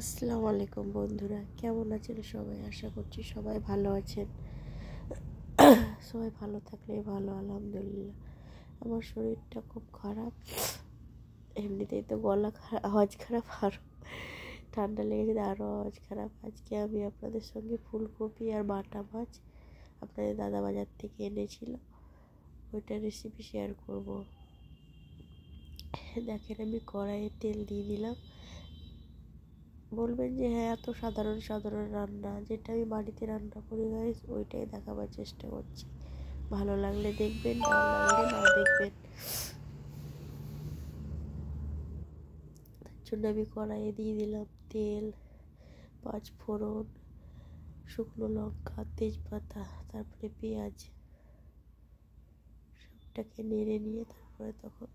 আসসালামু আলাইকুম বন্ধুরা, কেমন আছেন সবাই? আশা করছি সবাই ভালো আছেন। সবাই ভালো থাকলেই ভালো, আলহামদুলিল্লাহ। আমার শরীরটা খুব খারাপ, এমনিতেই তো গলা খারাপ, আওয়াজ খারাপ, আর ঠান্ডা লেগেছে আরও আওয়াজ খারাপ। আজকে আমি আপনাদের সঙ্গে ফুলকপি আর বাটা মাছ আপনাদের দাদা বাজার থেকে এনেছিল, ওইটার রেসিপি শেয়ার করব। দেখেন, আমি কড়াইয়ে তেল দিয়ে দিলাম। বলবেন যে হ্যাঁ, এত সাধারণ সাধারণ রান্না, যেটা আমি বাড়িতে রান্না করি গাইস, ওইটাই দেখাবার চেষ্টা করছি। ভালো লাগলে দেখবেন, না লাগলে না দেখবেন। তার জন্য আমি কড়াইয়ে দিয়ে দিলাম তেল, 5 ফোড়ন, শুকনো লঙ্কা, তেজপাতা, তারপরে পেঁয়াজ। সবটাকে নেড়ে নিয়ে তারপরে তখন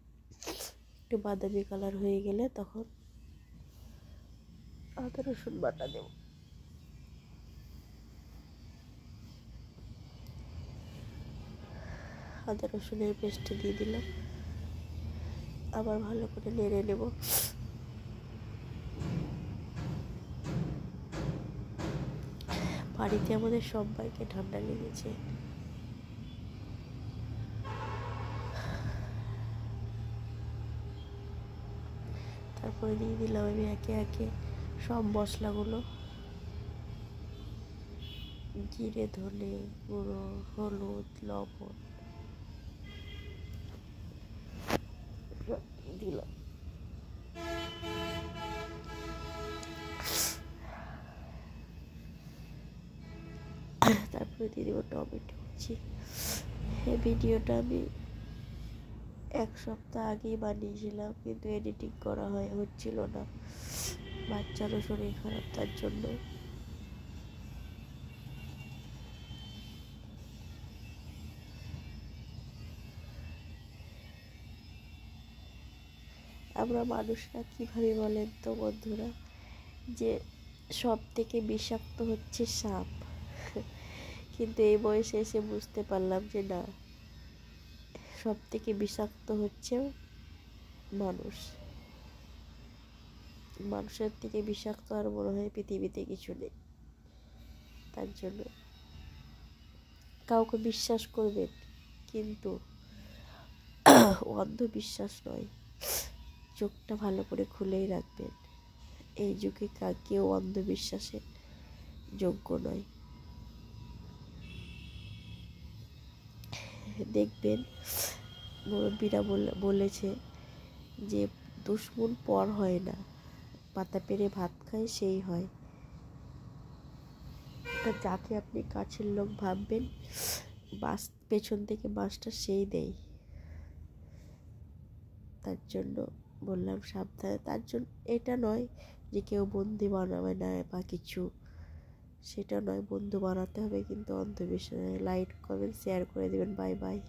একটু বাদামি কালার হয়ে গেলে তখন আদা রসুন বাটা দেব। আদা রসুনের পেস্ট দিয়ে দিলাম, আবার ভালো করে নেড়ে নেব। বাড়িতে আমাদের সবাইকে ঠান্ডা লেগেছে। তারপরে দিয়ে দিলাম আমি একে একে সব মশলাগুলো, জিরে, ধনে গুঁড়ো, হলুদ, লবণ দিলাম। তারপরে দিয়ে দেবো টমেটো কুচি। এই ভিডিওটা আমি 1 সপ্তাহ আগেই বানিয়েছিলাম, কিন্তু এডিটিং করা হচ্ছিল না, বাচ্চারও শরীর খারাপ, তার জন্য। আমরা মানুষরা কীভাবে বলেন তো বন্ধুরা, যে সব থেকে বিষাক্ত হচ্ছে সাপ, কিন্তু এই বয়সে এসে বুঝতে পারলাম যে না, সব থেকে বিষাক্ত হচ্ছে মানুষ। মানুষের থেকে বিষাক্ত আর মনে হয় পৃথিবীতে কিছু নেই। তার জন্য কাউকে বিশ্বাস করবেন, কিন্তু অন্ধবিশ্বাস নয়, চোখটা ভালো করে খুলেই রাখবেন। এই যুগে কেউ অন্ধবিশ্বাসের যোগ্য নয়। দেখবেন, মুরব্বীরা বলেছে যে দুশ্মন পর হয় না, পাতা পেরে ভাত খায় সেই হয়। যাকে আপনি কাছের লোক ভাববেন, বাস পেছন থেকে বাসটা সেই দেয়। তার জন্য বললাম সাবধানে। তার জন্য এটা নয় যে কেউ বন্ধু বানাবে না বা কিছু, সেটা নয়। বন্ধু বানাতে হবে, কিন্তু অন্ধবিশ্বাস। লাইক, কমেন্ট, শেয়ার করে দেবেন। Bye bye.